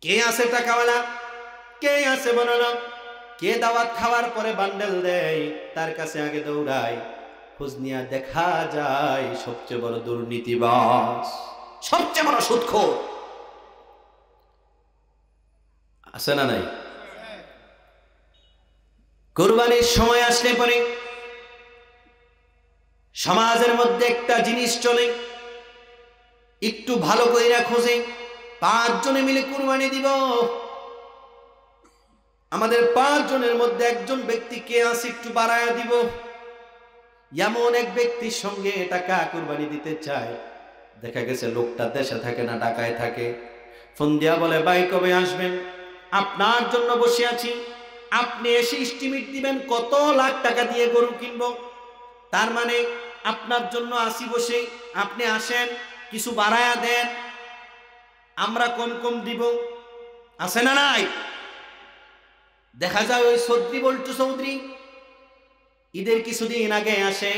কে আছে টাকাওয়ালা, কে আছে বড়লোক, কে দাওয়াত খাওয়ার পরে বান্ডেল দেয় তার কাছে আগে দৌড়ায়। খোঁজ নিয়ে দেখা যায় সবচেয়ে বড় দুর্নীতিবাজ, সবচেয়ে বড় সুদখোর আছে না নাই? কুরবানির সময় আসলে পরে সমাজের মধ্যে একটা জিনিস চলে, একটু ভালো কইরা খোঁজে, 5 জনে মিলে কুরবানি দিব, আমাদের 5 জনের মধ্যে একজন ব্যক্তি কে আছে একটু বাড়ায়া দিব। এমন এক ব্যক্তির সঙ্গে টাকা কুরবানি দিতে চায়, দেখা গেছে লোকটা দেশে থাকে না, ঢাকায় থাকে। ফোন দিয়া বলে, ভাই কবে আসবেন? আপনার জন্য বসে আছি, আপনি এসে এস্টিমেট দিবেন কত লাখ টাকা দিয়ে গরু কিনবো, তার মানে আপনার জন্য আসি বসে, আপনি আসেন, কিছু বাড়ায়া দেন, আমরা কম কম দিব। আছে না নাই? দেখা যায় ওই চৌধুরী বল্টু চৌধুরী ঈদের কিছুদিন আগে আসে,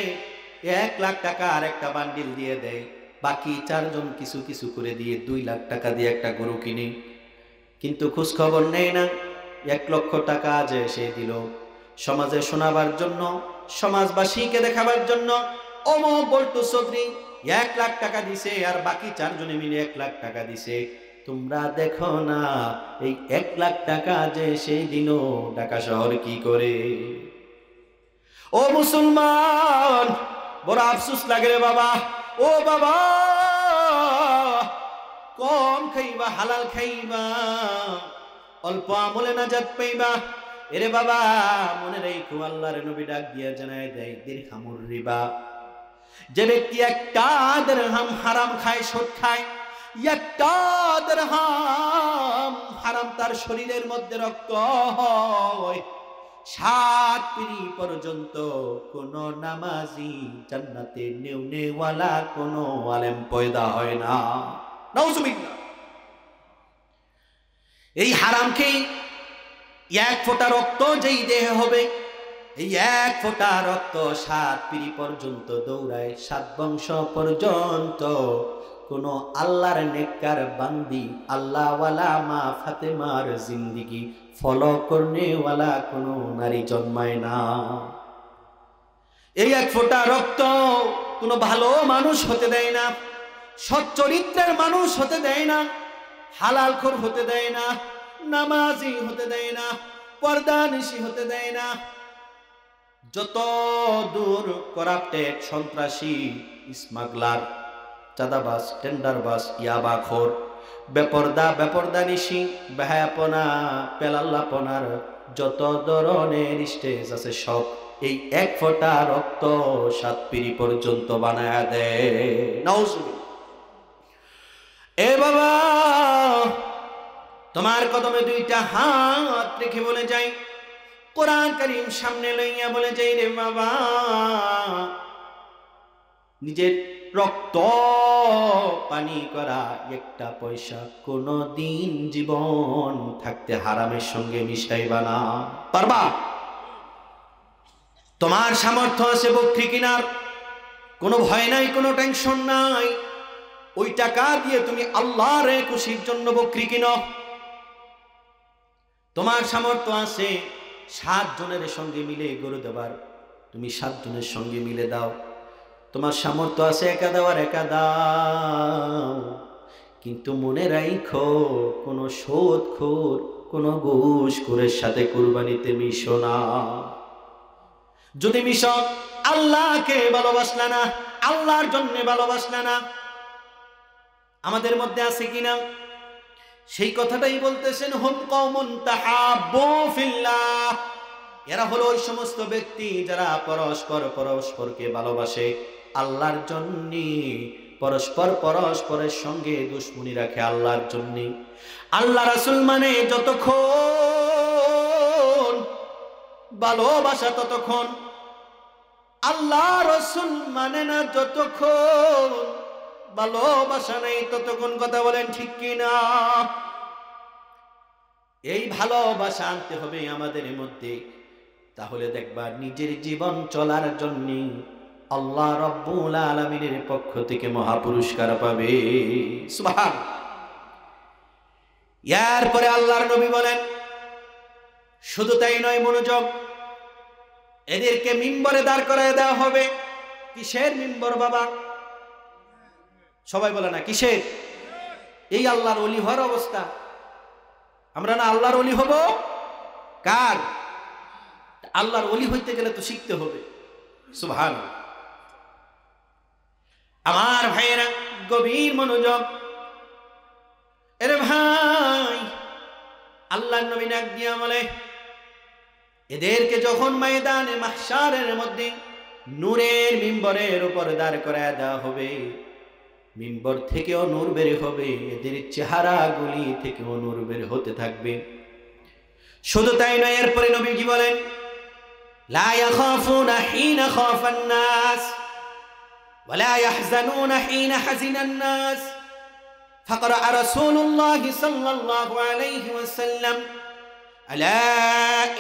1 লাখ টাকা আর একটা বান্ডিল দিয়ে দেয়, বাকি 4 জন কিছু কিছু করে দিয়ে 2 লাখ টাকা দিয়ে একটা গরু কিনে, কিন্তু খোঁজ খবর নেই না 1 লক্ষ টাকা যে সে দিল সমাজে শোনাবার জন্য, সমাজবাসীকে দেখাবার জন্য। অমুক বল্টু চৌধুরী 1 লাখ টাকা দিছে আর বাকি 4 জনে মিলে 1 লাখ টাকা দিছে। তোমরা দেখো না এই 1 লাখ টাকা যে সেই দিনও ঢাকা শহর কি করে। ও মুসলমান, বড় আফসোস লাগে রে বাবা। ও বাবা, কম খাইবা, হালাল খাইবা, অল্প আমলে নাজাত পাইবা। এরে বাবা মনে রেখো, আল্লাহর নবী ডাক দিয়া জানায় দেয়, দিরহামুর রিবা, যে ব্যক্তি একটা দিরহাম হারাম খায়, সুদ খায়, একটা দিরহাম হারাম তার শরীরের মধ্যে রক্ত হয়, 7 পিঁড়ি পর্যন্ত কোন নামাজি জান্নাতে নেওয়ালা কোন আলেম পয়দা হয় না। নাউজুবিল্লাহ। এই হারাম খেয়ে 1 ফোঁটা রক্ত যেই দেহে হবে, এই 1 ফোঁটা রক্ত 7 পিঁড়ি পর্যন্ত দৌড়ায়, 7 বংশ পর্যন্ত কোন আল্লাহর নেককার বান্দি, আল্লাহওয়ালা মা ফাতেমার জিন্দেগি ফলো করনেওয়ালা কোন নারী জন্মায় না। এই 1 ফোঁটা রক্ত কোন ভালো মানুষ হতে দেয় না, সৎ চরিত্রের মানুষ হতে দেয় না, হালালখোর হতে দেয় না, নামাজি হতে দেয় না, পর্দানিশী হতে দেয় না। যত দূর করাপ্টেড, সন্ত্রাসী, স্মাগলার, চাঁদাবাজ, টেন্ডারবাজ, ইয়াবাখোর, বেপরদানিশী, বেহায়াপনা, পেলাল্লাপনার যত ধরনের স্টেজ আছে সব এই 1 ফোঁটা রক্ত 7 পিঁড়ি পর্যন্ত বানায়া দেয়। নাউজুবিল্লাহ। এ বাবা, তোমার কদমে 2টা হাত রেখে বলে যাই, কোরআন কারীম সামনে লইয়া বলে যাই, রে বাবা, নিজের রক্ত পানি করা 1টা পয়সা কোনো দিন জীবন থাকতে হারামের সঙ্গে মিশাইবা না। পারবা? তোমার সামর্থ্য আছে বকরি কিনার, কোনো ভয় নাই, কোনো টেনশন নাই, ওই টাকা দিয়ে তুমি আল্লাহর খুশির জন্য বকরি কিনো। তোমার সামর্থ্য আছে 7 জনের সঙ্গে মিলে গরু দেবার, তুমি 7 জনের সঙ্গে মিলে দাও। তোমার সামর্থ্য আছে একা দেওয়ার, একা দাও, কিন্তু মনে রাখো কোনো সুদখোর, কোনো ঘুষখোরের সাথে কুরবানিতে মিশো না। যদি মিশো, আল্লাহকে ভালোবাসলা না, আল্লাহর জন্য ভালোবাসলা না। আমাদের মধ্যে আছে কিনা সেই কথাটাই বলতেছেন, হুম কওমুন তাহাব্বু ফিল্লাহ, এরা হলো ওই সমস্ত ব্যক্তি যারা পরস্পরকে ভালোবাসে আল্লাহর জন্য, পরস্পরের সঙ্গে দুশমনি রাখে আল্লাহর জন্য। আল্লাহ রাসূল মানে যতক্ষণ ভালোবাসা ততক্ষণ, আল্লাহ রাসূল মানে না যতক্ষণ ভালোবাসা নেই ততক্ষণ। কথা বলেন ঠিক কিনা? এই ভালোবাসা আনতে হবে আমাদের মধ্যে, তাহলে দেখবা নিজের জীবন চলার জন্য আল্লাহ রাব্বুল আলামিনের পক্ষ থেকে মহা পুরস্কার পাবে। সুবহান। এরপরে আল্লাহর নবী বলেন, শুধু তাই নয়, মনোযোগ, এদেরকে মিম্বরে দাঁড় করায় দেওয়া হবে। কিসের মিম্বর বাবা? সবাই বলে না কিসের? এই আল্লাহর ওলি হওয়ার অবস্থা। আমরা না আল্লাহর ওলি হব? কার? আল্লাহর ওলি হইতে গেলে তো শিখতে হবে। সুবহানাল্লাহ। আমার ভাইয়েরা, গভীর মনোযোগ। এরে ভাই, আল্লাহর নবী ডাক দিয়া বলে, এদেরকে যখন ময়দানে মাহশারের মধ্যে নূরের মিম্বরের উপর দাঁড় করায় দেওয়া হবে, মিম্বর থেকেও নূর বের হবে, এদের চেহারাগুলি থেকেও নূর বের হতে থাকবে। শুধু তাই নয়, এরপরে নবীজি বলেন, লা ইয়াখাফুনা হিনা খাফান নাস ওয়া লা ইয়াহজানুনা হিনা হাজিনান নাস। فقرأ رسول الله صلى الله عليه وسلم ألا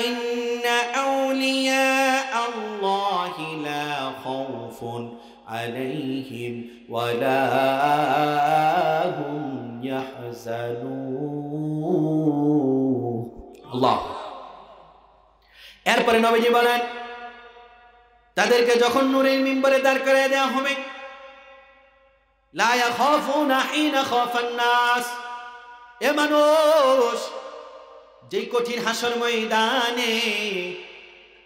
إن أولياء الله لا خوف عليهم ولا هم يحزنون الله। এরপরে নবীজি বলেন, তাদেরকে যখন নূরের মিম্বরে দাঁড় করিয়ে দেওয়া হবে, লা ইয়াখাফুনা হিনা খাফান নাস, এ মানুষ, যেই কঠিন হাসর ময়দানে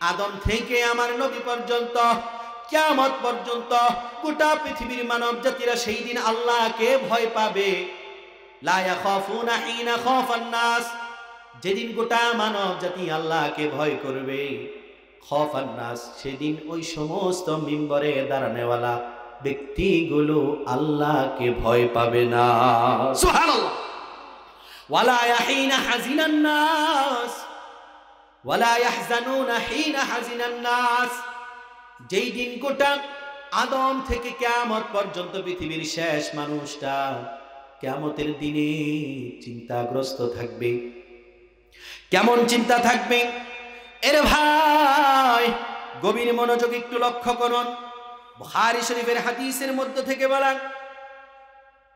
আদম থেকে আমার নবী পর্যন্ত, কিয়ামত পর্যন্ত গোটা পৃথিবীর মানব জাতিরা সেই দিন আল্লাহকে ভয় পাবে। লা ইয়াখাফুনা হিনা খাফান নাস, যেদিন গোটা মানব জাতি আল্লাহকে ভয় করবে, খাফান নাস, সেদিন ওই সমস্ত মিম্বরে দাঁড়ানেওয়ালা ব্যক্তিগুলো আল্লাহকে ভয় পাবে না। সুবহানাল্লাহ। ওয়ালা ইয়াহিনা হাজিনান নাস ওয়ালা ইয়াহজানুনা হিনা হাজিনান নাস, যেই দিন গোটা আদম থেকে কিয়ামত পর্যন্ত পৃথিবীর শেষ মানুষটা কিয়ামতের দিনে চিন্তাগ্রস্ত থাকবে। কেমন চিন্তা থাকবে? এর ভাই, গভীর মনোযোগ একটু লক্ষ্য করুন। বুখারী শরীফের হাদিসের মধ্যে থেকে বলেন,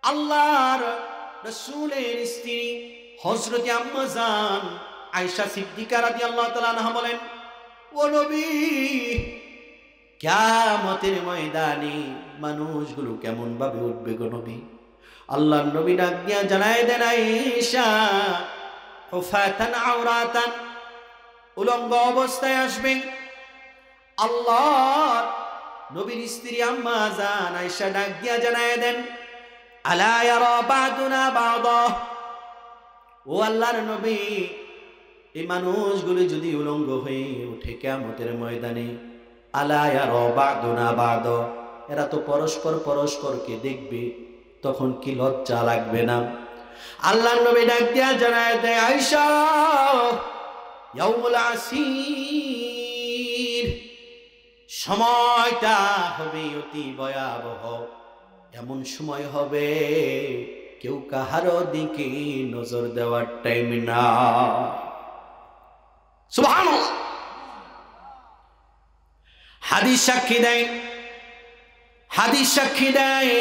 আল্লাহর রাসূলের স্ত্রী হযরত আম্মা জান আয়েশা সিদ্দিকা রাদিয়াল্লাহু তাআলা আনহা বলেন, ও নবী, কিয়ামতের ময়দানে মানুষগুলো কেমন ভাবে উঠবে গো নবী? আল্লাহর নবী ডাক দিয়া জানায় দেন, আয়েশা হুফাতান আওরাতান, উলঙ্গ অবস্থায় আসবে। আল্লাহর নবীর স্ত্রী আম্মা জান আয়েশা ডাক দিয়া জানায় দেন, আলা ইয়ারা বা'দুনা বা'দা, ও আল্লাহর নবী, এই মানুষগুলো যদি উলঙ্গ হয়ে উঠে কিয়ামতের ময়দানে, আলা ইয়ারা বা'দুনা বা'দা, এরা তো পরস্পর পরস্পরকে দেখবে, তখন কি লজ্জা লাগবে না? আল্লাহর নবী ডাক দিয়া জানায় দেয়, আয়েশা, ইয়াউমুল আসির, সময়টা হবে অতি ভয়াবহ। এমন সময় হবে কেউ কাহারো দিকে নজর দেওয়ার টাইম না। সুবহানাল্লাহ। হাদিস সাক্ষী দেয়,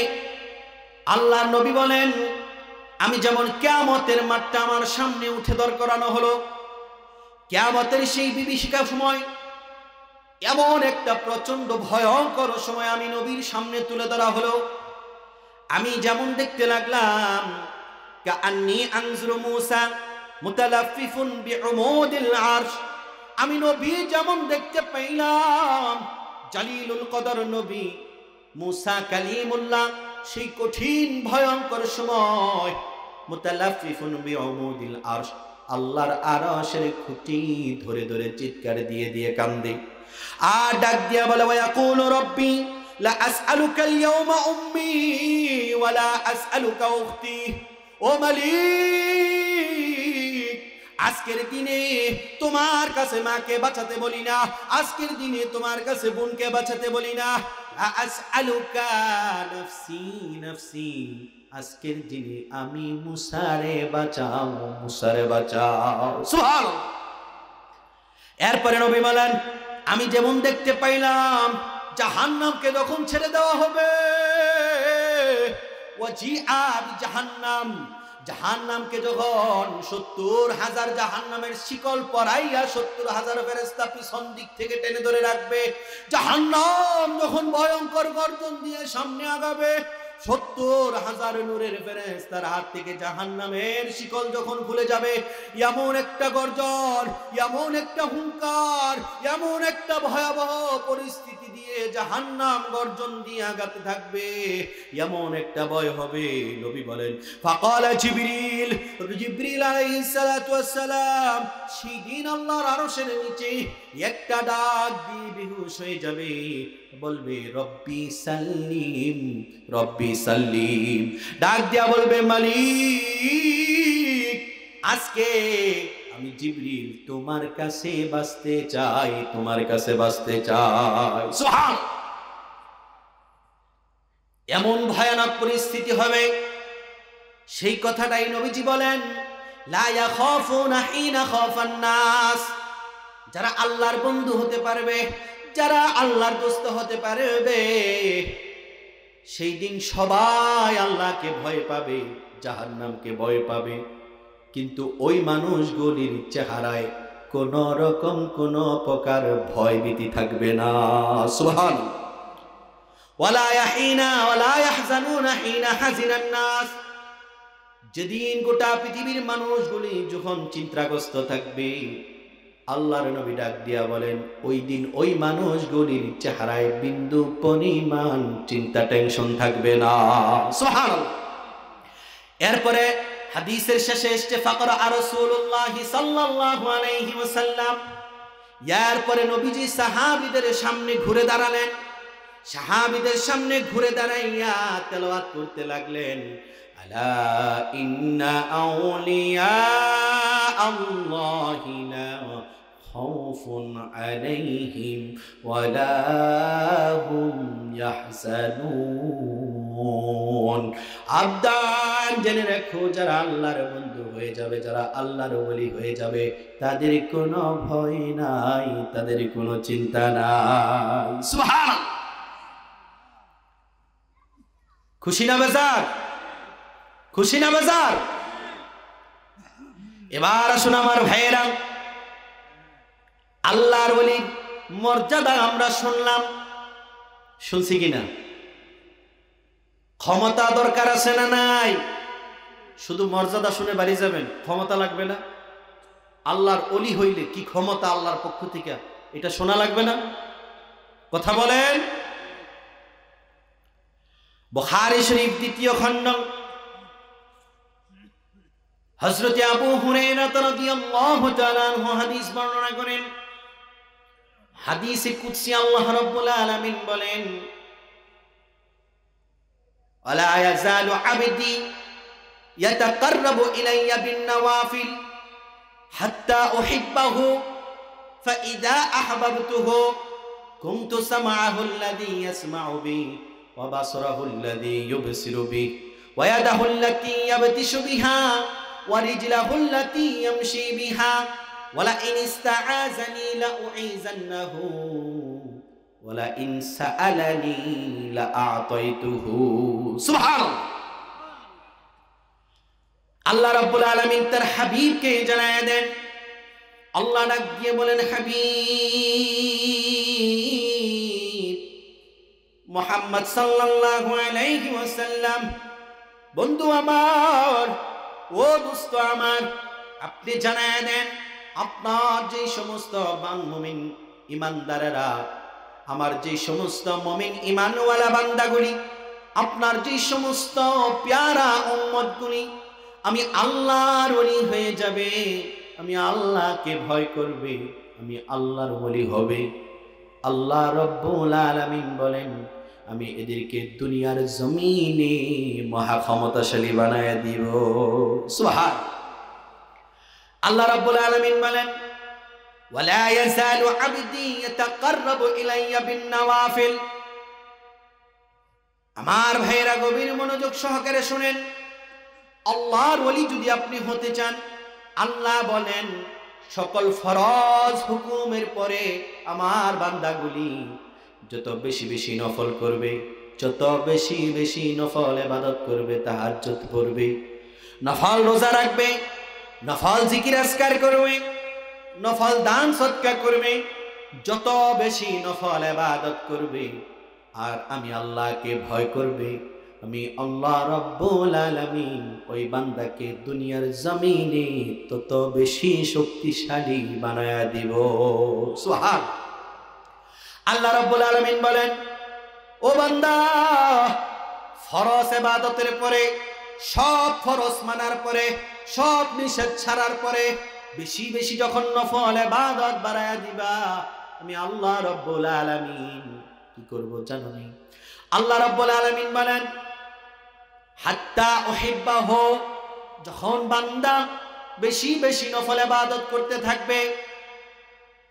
আল্লাহর নবী বলেন, আমি যেমন কিয়ামতের মাঠটা আমার সামনে উঠে দর করানো হলো, কিয়ামতের সেই বিভীষিকা সময়, এমন একটা প্রচন্ড ভয়ঙ্কর সময় আমি নবীর সামনে তুলে ধরা হলো, আমি যেমন দেখতে লাগলাম, কাআন্নী আনজুরু মূসা মুতালাফফিফুন বিউমুদিল আরশ, আমি নবী যেমন দেখতে পাইলাম, জালিলুল কদর নবী মূসা কালিমুল্লাহ সেই কঠিন ভয়ঙ্কর সময় মুতালাফফিফুন বিউমুদিল আরশ, আল্লাহর আরশের খুঁটি ধরে ধরে চিৎকার দিয়ে দিয়ে কান্দে, আর ডাক দিয়া বলে, ওয়া ইয়াকুলু রব্বি লা আসআলুকা আল-ইয়াওমা উম্মি ওয়া লা আসআলুকা উখতি, ও মালিক, আজকের দিনে তোমার কাছে মাকে বাঁচাতে বলি না, আজকের দিনে তোমার কাছে বোনকে বাঁচাতে বলি না, লা আসআলুকা নাফসি নাফসি, আজকের দিনে আমি মুসারে বাঁচাও, মুসারে বাঁচাও। সুবহানাল্লাহ। এরপরে নবী বলেন, আমি যেমন দেখতে পাইলাম জাহান্নামকে যখন ছেড়ে দেওয়া হবে, ওয়াজিআ বিজাহান্নাম, জাহান্নামকে যখন 70,000 জাহান্নামের শিকল পরাইয়া 70,000 ফেরেশতা পিছন দিক থেকে টেনে ধরে রাখবে, জাহান্নাম যখন ভয়ঙ্কর গর্জন দিয়ে সামনে আগাবে, 70,000 নূরের ফেরেশতার হাত থেকে জাহান্নামের শিকল যখন খুলে যাবে, এমন একটা গর্জন, এমন একটা হুঙ্কার, এমন একটা ভয়াবহ পরিস্থিতি দিয়ে জাহান্নাম গর্জন দিয়ে আগাতে থাকবে, এমন একটা ভয় হবে। নবী বলেন ফাকালা জিবরিল, জিবরিল আলাইহিস সালাতু ওয়াস সালাম সেদিন আল্লাহর আরশের নিচে একটা ডাক দিয়ে বেহুশ হয়ে যাবে, বলবে রব্বি সাল্লিম, রব্বি সাল্লিম। ডাক দিয়া বলবে মালিক, আজকে আমি জিবরিল তোমার কাছে বাঁচতে চাই, তোমার কাছে বাঁচতে চাই। সুবহান। এমন ভয়ানক পরিস্থিতি হবে, সেই কথাটাই নবীজি বলেন লা ইয়াখাফুনা হিনা খাফান নাস। যারা আল্লাহর বন্ধু হতে পারবে, যারা আল্লাহর দোস্ত হতে পারবে, সেই দিন সবাই আল্লাহকে ভয় পাবে, জাহান্নামকে ভয় পাবে, কিন্তু ওই মানুষগুলির চেহারায় কোন রকম কোন প্রকার ভয় ভীতি থাকবে না। সুবহানাল্লাহ। ওয়ালা ইয়াহিনা ওয়ালা ইয়াহজানুনা হিনা হাজিনান নাস। যেদিন গোটা পৃথিবীর মানুষগুলি যখন চিন্তাগ্রস্ত থাকবে, আল্লাহর নবী ডাক দিয়া বলেন ওই দিন ওই মানুষগুলির চেহারায় বিন্দু পরিমাণ চিন্তা টেনশন থাকবে না। সুবহানাল্লাহ। এরপরে হাদিসের শেষে এসে ফাকরা রাসূলুল্লাহ সাল্লাল্লাহু আলাইহি ওয়াসাল্লাম, এরপরে নবীজি সাহাবীদের সামনে ঘুরে দাঁড়ালেন, সাহাবীদের সামনে ঘুরে দাঁড়াইয়া তেলাওয়াত করতে লাগলেন আলা ইন্না আউলিয়া আল্লাহি লা খাউফুন আলাইহিম ওয়ালা হুম ইয়াহজানুন। আবদান জেনে রাখো, যারা আল্লাহর বন্ধু হয়ে যাবে, যারা আল্লাহর ওলি হয়ে যাবে, তাদের কোনো ভয় নাই, তাদের কোনো চিন্তা নাই। সুবহানাল্লাহ। খুশি না বেজার? খুশি না বেজার? এবার আসুন আমার ভাইয়েরা, আল্লাহর ওলির মর্যাদা আমরা শুনলাম, শুনছি কিনা? ক্ষমতা দরকার আছে না নাই? শুধু মর্যাদা শুনে বাড়ি যাবেন, ক্ষমতা লাগবে না? আল্লাহর ওলি হইলে কি ক্ষমতা আল্লাহর পক্ষ থেকে, এটা শোনা লাগবে না? কথা বলেন। বুখারী শরীফ 2য় খণ্ড, হযরত আবু হুরায়রা রাদিয়াল্লাহু তাআলা আনহু হাদিস বর্ণনা করেন। হাদিসে কুদসি আল্লাহ রাব্বুল আলামিন বলেন ওয়ালা ইয়াজালু আবদি ইয়াতাকাররাবু ইলাইয়া বিন নওয়াফিল হাত্তা উহিব্বাহু ফাইযা আহবাবতুহু কুনতু সামাআহু আল্লাযী ইয়াসমাউ বিহি ওয়া বাসরাহু আল্লাযী ইউবসিরু বিহি ওয়া ইয়াদাহু আল্লাতী ইয়াবতিশু বিহা ওয়া রিজলাহু আল্লাতী ইয়ামশি বিহা ওয়ালা ইন ইসতাআযানি লাউঈযান্নাহু ওয়ালা ইন সাআলানি লাআতাইতুহু। সুবহানাল্লাহ। আল্লাহ রাব্বুল আলামিন তার হাবিবকে জানায়া দেন, আল্লাহ ডাক দিয়ে বলেন হাবিব মুহাম্মদ সাল্লাল্লাহু আলাইহি ওয়াসাল্লাম, বন্ধু আমার, ও দোস্ত আমার, আপনি জানায়া দেন আপনার যে সমস্ত মুমিন ইমানদারেরা, আমার যে সমস্ত মুমিন ঈমানওয়ালা বান্দাগুলি, আপনার যে সমস্ত প্যারা উম্মতগুলি আমি আল্লাহর ওলি হয়ে যাবে, আমি আল্লাহকে ভয় করবে, আমি আল্লাহর ওলি হবে, আল্লাহ রাব্বুল আলামিন বলেন আমি এদেরকে দুনিয়ার জমিনে মহা ক্ষমতাশালী বানায়া দিব। সুবহান। আল্লাহ রাব্বুল আলামিন বলেন ওয়ালা ইয়াজালু আবদি ইয়াতাকাররাবু ইলাইয়া বিন নওয়াফিল। আমার ভাইরা গভীর মনোযোগ সহকারে শুনেন, আল্লাহর ওলি যদি আপনি হতে চান, আল্লাহ বলেন সকল ফরজ হুকুমের পরে আমার বান্দাগুলি যত বেশি বেশি নফল করবে, যত বেশি বেশি নফল ইবাদত করবে, তাহাজ্জুদ পড়বে, নফল রোজা রাখবে, নফল জিকির আজকার করবে, নফল দান সদকা করবে, যত বেশি নফল ইবাদত করবে আর আমি আল্লাহকে ভয় করবে, আমি আল্লাহ রাব্বুল আলামিন ওই বান্দাকে দুনিয়ার জমিনে তত বেশি শক্তিশালী বানায়া দিব। সুবহান। আল্লাহ রাব্বুল আলামিন বলেন, ও বান্দা, ফরজ ইবাদতের পরে, সব ফরজ মানার পরে, সব নিষেধ ছাড়ার পরে বেশি বেশি যখন নফল ইবাদত বাড়ায়া দিবা, আমি আল্লাহ রাব্বুল আলামিন কি করব জানো নি? আল্লাহ রাব্বুল আলামিন বলেন, হাত্তা উহিব্বাহু, যখন বান্দা বেশি বেশি নফল ইবাদত করতে থাকবে,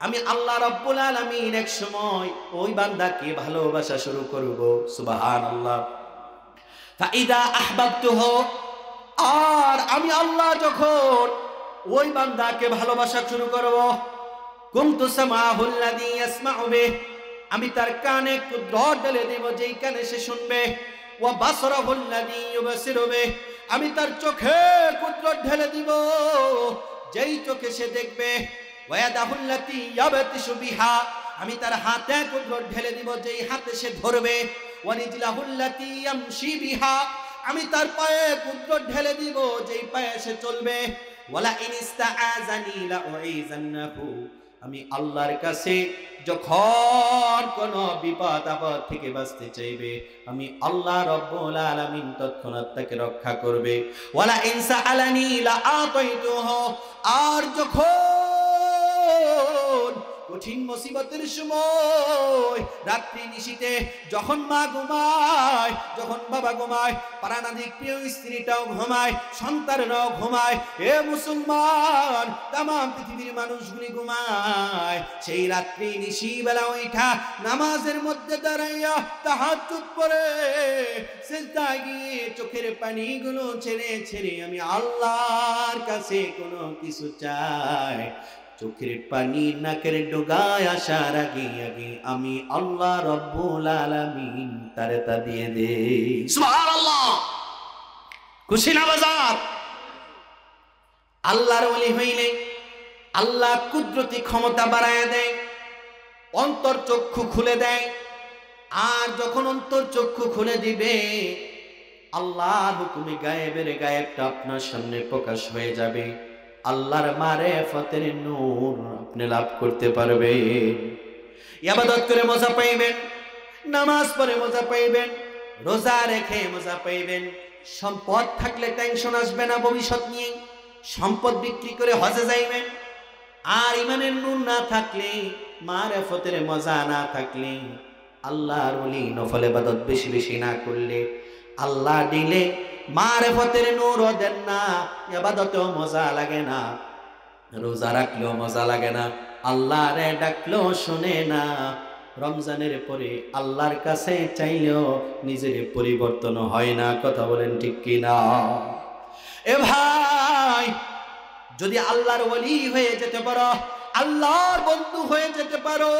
আমি আল্লাহ রাব্বুল আলামিন এক সময় ওই বান্দাকে ভালোবাসা শুরু করব। সুবহানাল্লাহ। ফাইদা আহবাবতুহু, আর আমি আল্লাহ যখন ওই বান্দাকে ভালোবাসা শুরু করব, কুনতু সামাহুল্লাযী ইয়াসমাউ বিহি, আমি তার কানে কুদরত ঢেলে দেব যেই কানে সে শুনবে, ওয়া বাসরাহুল্লাযী ইউবসিরু বিহি, আমি তার চোখে কুদরত ঢেলে দিব যেই চোখে সে দেখবে, ওয়া ইয়াদাহুল্লাতী ইয়াবতিশু বিহা, আমি তার হাতে কুদরত ঢেলে দিব যেই হাতে সে ধরবে, ওয়া রিজলাহুল্লাতী ইয়ামশি বিহা, আমি তার পায়ে কুদরত ঢেলে দিব যেই পায়ে সে চলবে, ওয়ালা ইনস্তাআযানি লা উইযান্নাহু, আমি আল্লাহর কাছে যখন কোন বিপদ আপদ থেকে বাঁচতে চাইবে, আমি আল্লাহ রাব্বুল আলামিন তৎক্ষণাৎ তাকে রক্ষা করবে। ওয়ালা ইনসাআলানি লা আতাইতুহু, আর যখন কঠিন মুসিবতের সময়, রাত্রি নিশীতে যখন মা ঘুমায়, যখন বাবা ঘুমায়, প্রাণাধিক প্রিয় স্ত্রীটাও ঘুমায়, সন্তানরাও ঘুমায়, এ মুসলমান তামাম পৃথিবীর মানুষগুলি ঘুমায়, সেই রাত্রি নিশি বেলা ওইটা নামাজের মধ্যে দাঁড়াইয়া তাহাজ্জুদ পড়ে সিজদায় গিয়ে চোখের পানিগুলো ছেড়ে ছেড়ে আমি আল্লাহর কাছে কোনো কিছু চাই, চোখের পানি নাকের ডগায় আসার আগে আগে আমি আল্লাহ রাব্বুল আলামিন তারে তা দিয়ে দেই। সুবহানাল্লাহ। খুশি না বাজার? আল্লাহর ওলি হইলে আল্লাহ কুদরতি ক্ষমতা বাড়ায় দেয়, অন্তর চক্ষু খুলে দেয়, আর যখন অন্তর চক্ষু খুলে দিবে আল্লাহর হুকুমে গায়েবের গায়েবটা আপনার সামনে প্রকাশ হয়ে যাবে, আল্লাহর মারিফতের নূর আপনি লাভ করতে পারবেন। ইবাদত করে মজা পাইবেন, নামাজ পড়ে মজা পাইবেন, রোজা রেখে মজা পাইবেন, সম্পদ থাকলে টেনশন আসবে না ভবিষ্যৎ নিয়ে, সম্পদ বিক্রি করে হজে যাইবেন। আর ইমানের নূর না থাকলে, মারিফতের মজা না থাকলে, আল্লাহর ওলি নফল ইবাদত বেশি বেশি না করলে, আল্লাহ দিলে মারিফতের নূরও দেন না, ইবাদতেও মজা লাগে না, রোজা রাখলেও মজা লাগে না, আল্লাহরে ডাকলেও শুনে না, রমজানের পরে আল্লাহর কাছে চাইলেও নিজের পরিবর্তন হয় না। কথা বলেন ঠিক কি না? এ ভাই, যদি আল্লাহর ওলি হয়ে যেতে পারো, আল্লাহর বন্ধু হয়ে যেতে পারো,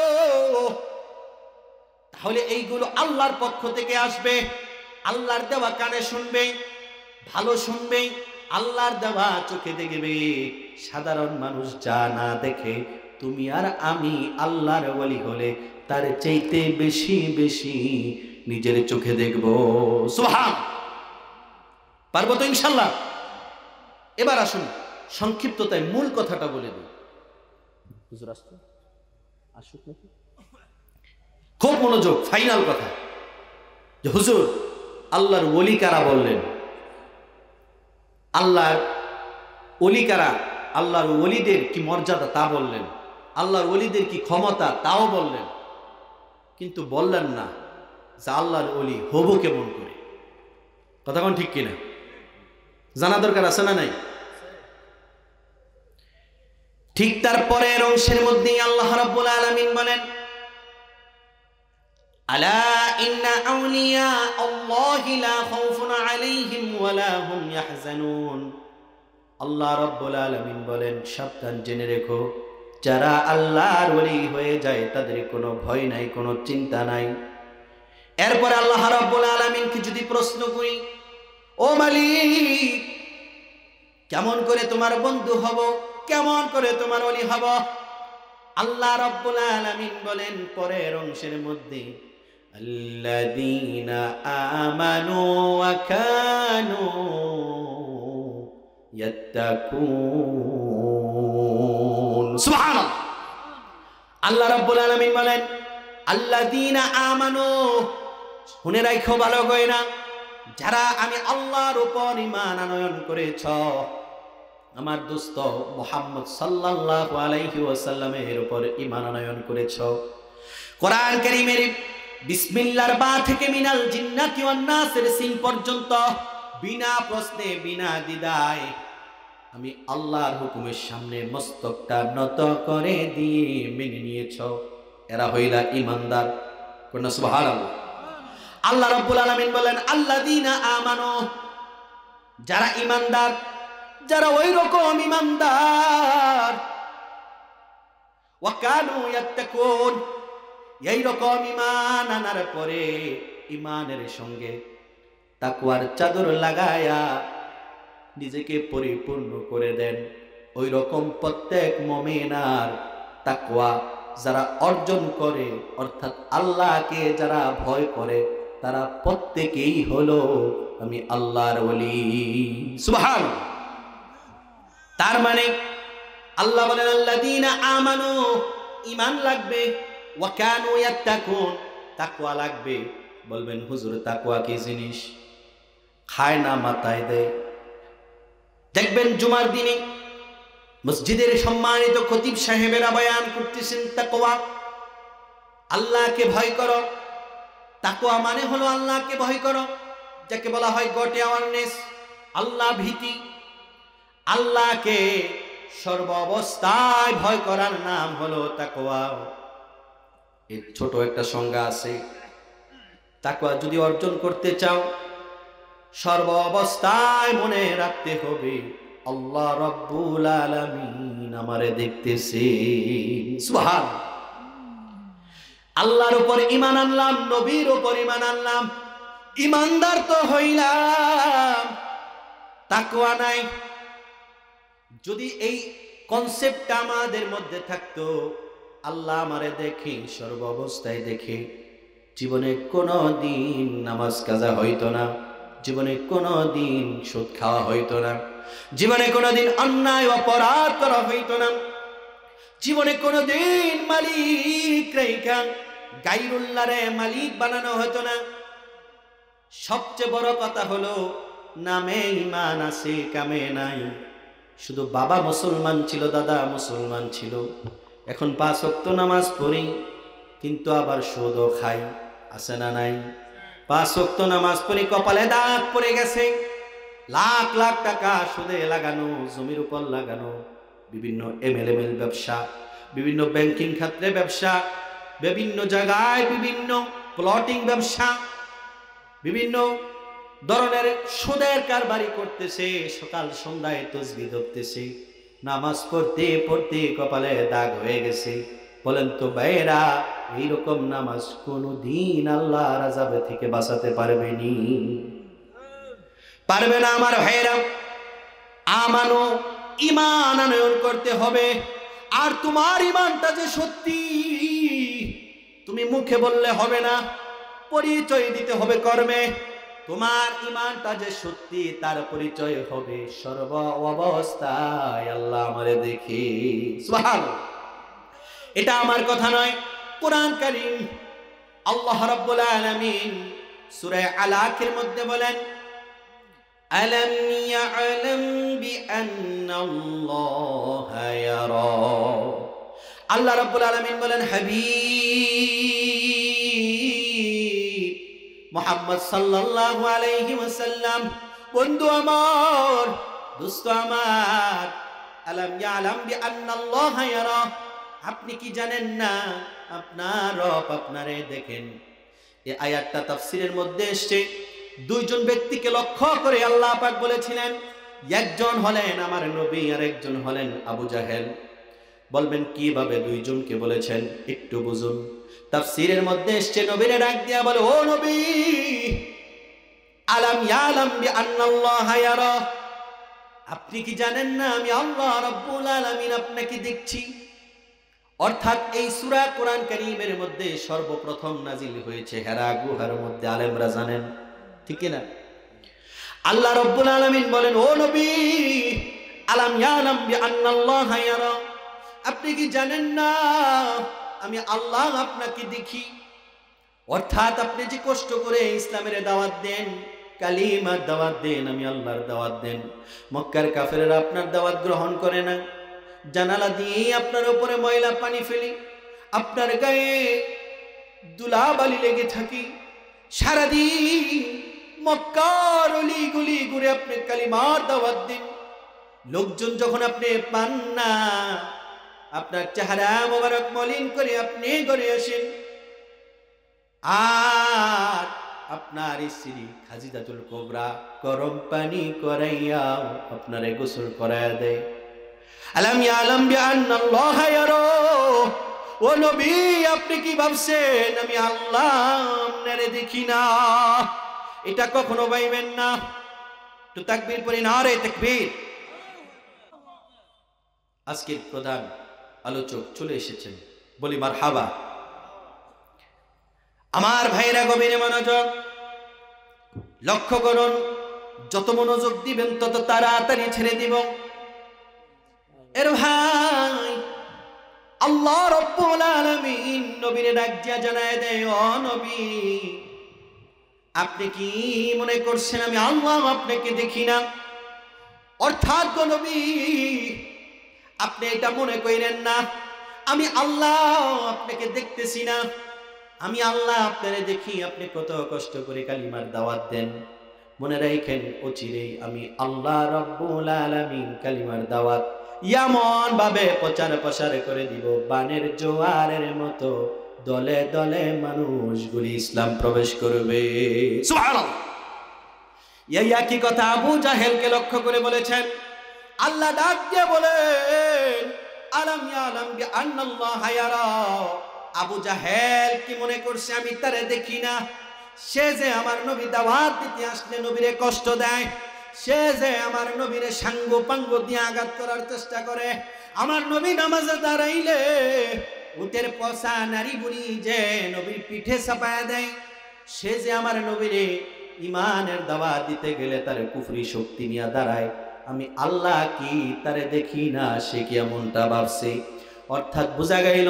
তাহলে এইগুলো আল্লাহর পক্ষ থেকে আসবে। আল্লাহর দেওয়া কানে শুনবে, ভালো শুনবে, আল্লাহর দেওয়া চোখে দেখবে। সাধারণ মানুষ যা না দেখে, তুমি আর আমি আল্লাহর ওলি হলে তার চাইতে বেশি বেশি নিজের চোখে দেখব। সুবহান। পারবো তো ইনশাল্লাহ? এবার আসুন সংক্ষিপ্ততায় মূল কথাটা বলে দিই। হুজুর আসতো, আসুক নাকি? খুব মনোযোগ, ফাইনাল কথা। যে হুজুর আল্লাহর ওলি কারা বললেন, আল্লাহর ওলি কারা, আল্লাহর ওলিদের কি মর্যাদা তা বললেন, আল্লাহর ওলিদের কি ক্ষমতা তাও বললেন, কিন্তু বললেন না যে আল্লাহর ওলি হবো কেমন করে। কথা কোন ঠিক কিনা? জানা দরকার আছে না নাই? ঠিক তারপরে অংশের মধ্যেই আল্লাহ রাব্বুল আলামিন বলেন, আলা ইন্না আউলিয়া আল্লাহি লা খাউফুন আলাইহিম ওয়া লা হুম ইয়াহজানুন। আল্লাহ রাব্বুল আলামিন বলেন, সাবধান জেনে রেখো, যারা আল্লাহর ওলি হয়ে যায় তাদের কোনো ভয় নাই, কোনো চিন্তা নাই। এরপরে আল্লাহ রাব্বুল আলামিনকে যদি প্রশ্ন করি, ও মালিক, কেমন করে তোমার বন্ধু হব, কেমন করে তোমার ওলি হব? আল্লাহ রাব্বুল আলামিন বলেন পরের অংশের মধ্যে, আল্লাযীনা আমানু ওয়া কানু ইয়াত্তাকুন। সুবহানাল্লাহ। আল্লাহ রাব্বুল আলামিন বলেন আল্লাযীনা আমানু, শুনে রাখো ভালো করে না, যারা আমি আল্লাহর উপর ঈমান আনয়ন করেছ, আমার দোস্ত মুহাম্মদ সাল্লাল্লাহু আলাইহি ওয়াসাল্লামের উপর ঈমান আনয়ন করেছ। কোরআন কারীমের বিসমিল্লাহর বা থেকে মিনাল জিন্নাতি ওয়ান নাসের সিন পর্যন্ত বিনা প্রশ্নে বিনা দ্বিধায় আমি আল্লাহর হুকুমের সামনে মস্তকটা নত করে দিয়ে মেনে নিয়েছ, এরা হইলা ঈমানদার। কোন সুবহানাল্লাহ। আল্লাহ রাব্বুল আলামিন বলেন আল্লাযীনা আমানু, যারা ঈমানদার, যারা ওই রকম ঈমানদার, ওয়া কানু ইয়াত্তাকুন, এই রকম ঈমান আনার পরে ঈমানের সঙ্গে তাকওয়ার চাদর লাগায়া নিজেকে পরিপূর্ণ করে দেন, ওই রকম প্রত্যেক মুমিন আর তাকওয়া যারা অর্জন করে, অর্থাৎ আল্লাহকে যারা ভয় করে, তারা প্রত্যেকেই হলো আমি আল্লাহর ওলি। সুবহানাল্লাহ। তার মানে আল্লাহ বলেন আল্লাযীনা আমানু, ঈমান লাগবে, ওয়া কানু ইয়াত্তাকুন, তাকওয়া লাগবে। বলবেন হুজুর তাকওয়া কি জিনিস? খায় না মাথায় দেয়। দেখবেন জুমার দিনে মসজিদের সম্মানিত খতিব সাহেবেরা বয়ান করতেছেন তাকওয়া, আল্লাহকে ভয় করো। তাকওয়া মানে হলো আল্লাহকে ভয় করো, যাকে বলা হয় গড অ্যাওয়ারনেস, আল্লাহ ভীতি। আল্লাহকে সর্ব অবস্থায় ভয় করার নাম হলো তাকওয়া। এর ছোট একটা সংজ্ঞা আছে। তাকওয়া যদি অর্জন করতে চাও, সর্ব অবস্থায় মনে রাখতে হবে আল্লাহ রাব্বুল আলামিন আমারে দেখতেছে। সুবহানাল্লাহ। আল্লাহর উপর ঈমান আনলাম, নবীর উপর ঈমান আনলাম, ঈমানদার তো হইলাম, তাকওয়া নাই। যদি এই কনসেপ্টটা আমাদের মধ্যে থাকতো, আল্লাহ আমারে দেখে, সর্ব অবস্থায় দেখে, জীবনে কোনো দিন নামাজ কাজা হইতো না, জীবনে কোনো দিন সুদ খাওয়া হইতো না, জীবনে কোনো দিন অন্যায় অপরাধ করা হইতো না, জীবনে কোনো দিন মালিক রেখা গায়রুল্লাহরে মালিক বানানো হতো না। সবচেয়ে বড় কথা হলো নামে ঈমান আছে, কামে নাই। শুধু বাবা মুসলমান ছিল, দাদা মুসলমান ছিল, এখন 5 ওয়াক্ত নামাজ পড়ি, কিন্তু আবার সুদও খাই, আছে না নাই? 5 ওয়াক্ত নামাজ পড়ি, কপালে দাগ পড়ে গেছে, লাখ লাখ টাকা সুদে লাগানো, জমির উপর লাগানো, বিভিন্ন এমএলএমএল ব্যবসা, বিভিন্ন ব্যাংকিং খাতে ব্যবসা, বিভিন্ন জায়গায় বিভিন্ন প্লটিং ব্যবসা, বিভিন্ন ধরনের সুদের কারবারি করতেছে, সকাল সন্ধ্যায় তাসবিহ ধরতেছে, নামাজ পড়তে পড়তে কপালে দাগ হয়ে গেছে। বলেন তো ভাইরা, এইরকম নামাজ কোনদিন আল্লাহর আযাব থেকে বাঁচাতে পারবেনি? পারবে না আমার ভাইরা। আমানো, ঈমান আনয়ন করতে হবে। আর তোমার ঈমানটা যে সত্যি, তুমি মুখে বললে হবে না, পরিচয় দিতে হবে কর্মে। তোমার ঈমানটা যে সত্যি, তার পরিচয় হবে সর্ব অবস্থায় আল্লাহ আমারে দেখে। সুবহানাল্লাহ। এটা আমার কথা নয়, কোরআন কারীম আল্লাহ রাব্বুল আলামিন সূরা আলাকের মধ্যে বলেন, আলাম ইয়ালাম বিআন্নাল্লাহা ইয়ারা। আল্লাহ রাব্বুল আলামিন বলেন, হাবিব মুহাম্মদ সাল্লাল্লাহু আলাইহি ওয়াসাল্লাম, বন্ধু আমার, দোস্ত আমার, আলাম ইয়ালাম বিআন্নাল্লাহা ইয়ারা, আপনি কি জানেন না আপনার রব আপনারে দেখেন? এই আয়াতটা তাফসীরের মধ্যে এসেছে, দুইজন ব্যক্তিকে লক্ষ্য করে আল্লাহ পাক বলেছিলেন, একজন হলেন আমার নবী আর একজন হলেন আবু জাহেল। বলবেন কিভাবে দুইজনকে বলেছেন? একটু বুঝুন। তাফসীরের মধ্যে এসেছে, নবীরে ডাক দিয়া বলে, ও নবী, আলাম ইয়ালাম বিআন্নাল্লাহা ইয়ারা, আপনি কি জানেন না আমি আল্লাহ রাব্বুল আলামিন আপনাকে দেখছি? অর্থাৎ এই সূরা কোরআন কারীমের মধ্যে সর্বপ্রথম নাজিল হয়েছে হেরা গুহার মধ্যে, আলেমরা জানেন, ঠিক না? আল্লাহ রাব্বুল আলামিন বলেন, ও নবী, আলাম ইয়ালাম বিআন্নাল্লাহা ইয়ারা, আপনি কি জানেন না আমি আল্লাহ আপনাকে দেখি? অর্থাৎ আপনি যে কষ্ট করে ইসলামের দাওয়াত দেন, কালিমার দাওয়াত দেন, আমি আল্লাহর দাওয়াত দেন, মক্কার কাফেররা আপনার দাওয়াত গ্রহণ করে না। জানালা দিয়ে আপনার উপরে ময়লা পানি ফেলি, আপনার গায়ে ধুলাবালি লেগে থাকি, সারাদিন মক্কার অলি গলি ঘুরে আপনি কালিমার দাওয়াত দিন। লোকজন যখন আপনি পান না, আপনার চেহারা মোবারক মলিন করে আপনি ঘরে আসেন, আর আপনার স্ত্রী খাজিদাতুল কুবরা গরম পানি করাইয়া আপনারে গোসল করায়া দেয়। আলাম ইয়ালাম বিআন্নাল্লাহা ইয়ারা, ও নবী আপনি কি ভাবছেন আমি আল্লাহ আপনারে দেখি না? এটা কখনো ভাইবেন না। তো তাকবীর পড়ে নারে তাকবীর। আজকের প্রধান আলোচক চলে এসেছেন, বলি মারহাবা। আমার ভাইরা গভীরে মনোযোগ, লক্ষ্য করুন, যত মনোযোগ দিবেন তত তাড়াতাড়ি ছেড়ে দিব। এর ভাই আল্লাহ রাব্বুল আলামিন নবীরে ডাক দিয়া জানায় দেয়, ও নবী আপনি কি মনে করছেন আমি আল্লাহ আপনাকে দেখি না? অর্থাৎ গো নবী আপনি এটা মনে করেন না আমি আল্লাহ আপনাকে দেখতেছি না। আমি আল্লাহ আপনারে দেখি, আপনি কত কষ্ট করে কালিমার দাওয়াত দেন। মনে রাখেন অচিরেই আমি আল্লাহ রাব্বুল আলামিন কালিমার দাওয়াত এমন ভাবে প্রচার প্রসার করে দিব, বানের জোয়ারের মতো দলে দলে মানুষগুলি ইসলাম প্রবেশ করবে। সুবহানাল্লাহ। এই একই কথা আবু জাহেলকে লক্ষ্য করে বলেছেন। আল্লাহ ডাক দিয়ে বলেন, আলাম ইয়ালাম বিআন্নাল্লাহা ইয়ারা, আবু জাহেল কি মনে করছে আমি তারে দেখি না? সে যে আমার নবী দাওয়াত দিতে আসলে নবীরে কষ্ট দেয়, সে যে আমার নবীরে সাঙ্গ পাঙ্গ দিয়ে আঘাত করার চেষ্টা করে, আমার নবী নামাজে দাঁড়াইলে উটের পচা নারী বুড়ি যে নবীর পিঠে চাপায়া দেয়, সে যে আমার নবীরে ইমানের দাওয়াত দিতে গেলে তার কুফরি শক্তি নিয়ে দাঁড়ায়, আমি আল্লাহ কি তারে দেখি না? সে কি এমনটা ভাবছে? অর্থাৎ বোঝা গেল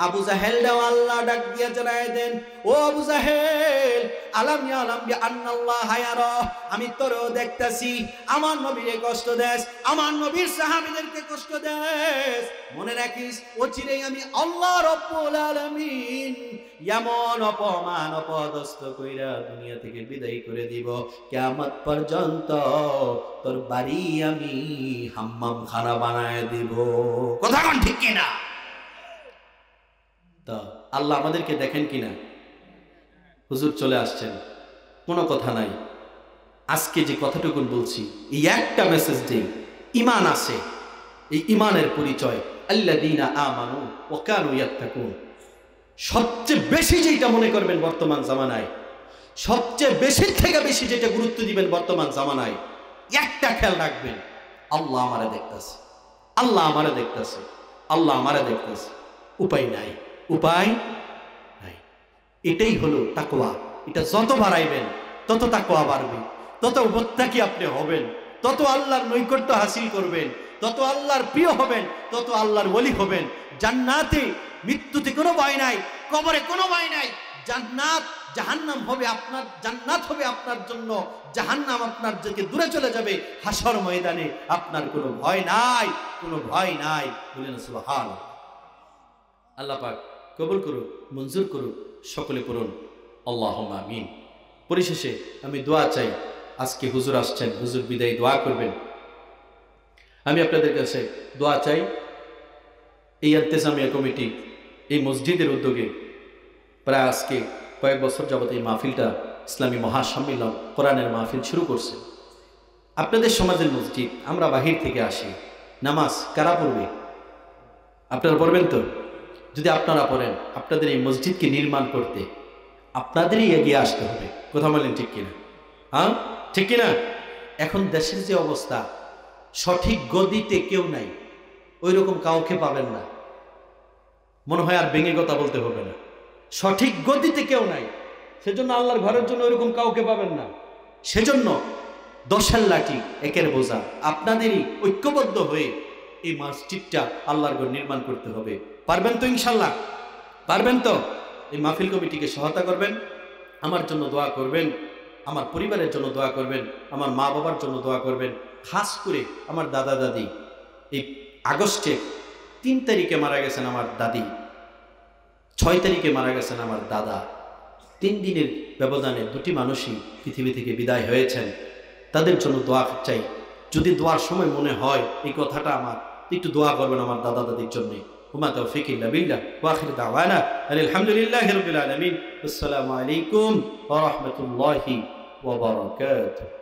আবু জাহেল আল্লাহ ডাক দিয়ে জানায় দেন, ও আবু জাহেল আলাম ইয়ালাম বিআন্নাল্লাহা ইয়ারা, আমি তোরও দেখতাছি আমার নবীরে কষ্ট দেস, আমার নবীর সাহাবীদেরকে কষ্ট দেস। মনে রাখিস অচিরেই আমি আল্লাহ রাব্বুল আলামিন এমন অপমান অপদস্থ কইরা দুনিয়া থেকে বিদায় করে দিব, কিয়ামত পর্যন্ত তোর বাড়ি আমি হাম্মাম খানা বানায় দিব। কথা কোন ঠিক কিনা? তো আল্লাহ আমাদেরকে দেখেন কিনা? হুজুর চলে আসছেন, কোনো কথা নাই। আজকে যে কথাটুকুন বলছি, এই একটা মেসেজ দেই, ঈমান আছে, এই ঈমানের পরিচয় আল্লাযীনা আমানু ওয়া কানু ইয়াত্তাকুন। সবচেয়ে বেশি যেটা মনে করবেন বর্তমান জামানায়, সবচেয়ে বেশির থেকে বেশি যেটা গুরুত্ব দিবেন বর্তমান জামানায়, একটা খেয়াল রাখবেন, আল্লাহ আমারে দেখতেছে, আল্লাহ আমারে দেখতেছে, আল্লাহ আমারে দেখতেছে। উপায় নাই, উপায় নাই। এটাই হলো তাকওয়া। এটা যত বাড়াইবেন তত তাকওয়া বাড়বে, তত মুত্তাকি আপনি হবেন, তত আল্লাহর নৈকট্য হাসিল করবেন, তত আল্লাহর প্রিয় হবেন, তত আল্লাহর ওলি হবেন। জান্নাতে মৃত্যুতে কোনো ভয় নাই, কবরে কোনো ভয় নাই। জান্নাত জাহান্নাম হবে আপনার, জান্নাত হবে আপনার জন্য, জাহান্নাম আপনার থেকে দূরে চলে যাবে। হাসর ময়দানে আপনার কোনো ভয় নাই, কোনো ভয় নাই। বলেন সুবহানাল্লাহ। আল্লাহ পাক কবুল করুন, মঞ্জুর করুন, সকলে করুন আল্লাহুম্মা আমিন। পরিশেষে আমি দোয়া চাই, আজকে হুজুর আসছেন, হুজুর বিদায় দোয়া করবেন। আমি আপনাদের কাছে দোয়া চাই, এই ইন্তেজামিয়া কমিটি এই মসজিদের উদ্যোগে প্রায় আজকে কয়েক বছর যাবত এই মাহফিলটা, ইসলামী মহাসম্মিলন কোরআনের মাহফিল শুরু করছে। আপনাদের সমাজের মসজিদ, আমরা বাহির থেকে আসি, নামাজ কারা পড়বে? আপনারা পড়বেন তো? যদি আপনারা পড়েন, আপনাদের এই মসজিদকে নির্মাণ করতে আপনাদেরই এগিয়ে আসতে হবে। কথা বলেন ঠিক কিনা? হ্যাঁ ঠিক কিনা? এখন দেশের যে অবস্থা, সঠিক গদিতে কেউ নাই, ওই রকম কাউকে পাবেন না। মনে হয় আর ভেঙে কথা বলতে হবে না, সঠিক গদিতে কেউ নাই, সেজন্য আল্লাহর ঘরের জন্য ওইরকম কাউকে পাবেন না। সেজন্য 10 লাঠি একের বোঝা, আপনাদেরই ঐক্যবদ্ধ হয়ে এই মসজিদটা আল্লাহর ঘর নির্মাণ করতে হবে। পারবেন তো ইনশাল্লাহ? পারবেন তো? এই মাহফিল কমিটিকে সহায়তা করবেন, আমার জন্য দোয়া করবেন, আমার পরিবারের জন্য দোয়া করবেন, আমার মা বাবার জন্য দোয়া করবেন। খাস করে আমার দাদা দাদি, এই আগস্টে 3 তারিখে মারা গেছেন আমার দাদি, 6 তারিখে মারা গেছেন আমার দাদা। 3 দিনের ব্যবধানে দুটি মানুষই পৃথিবী থেকে বিদায় হয়েছেন। তাদের জন্য দোয়া চাই। যদি দোয়ার সময় মনে হয় এই কথাটা আমার, একটু দোয়া করবেন আমার দাদা দাদির জন্য। ওমা তৌফিক ইল্লা বিল্লাহ ওয়া আখিরু দাওয়ানা আলহামদুলিল্লাহি রাব্বিল আলামিন। আসসালামু আলাইকুম ওয়া রাহমাতুল্লাহি ওয়া বারাকাতুহু।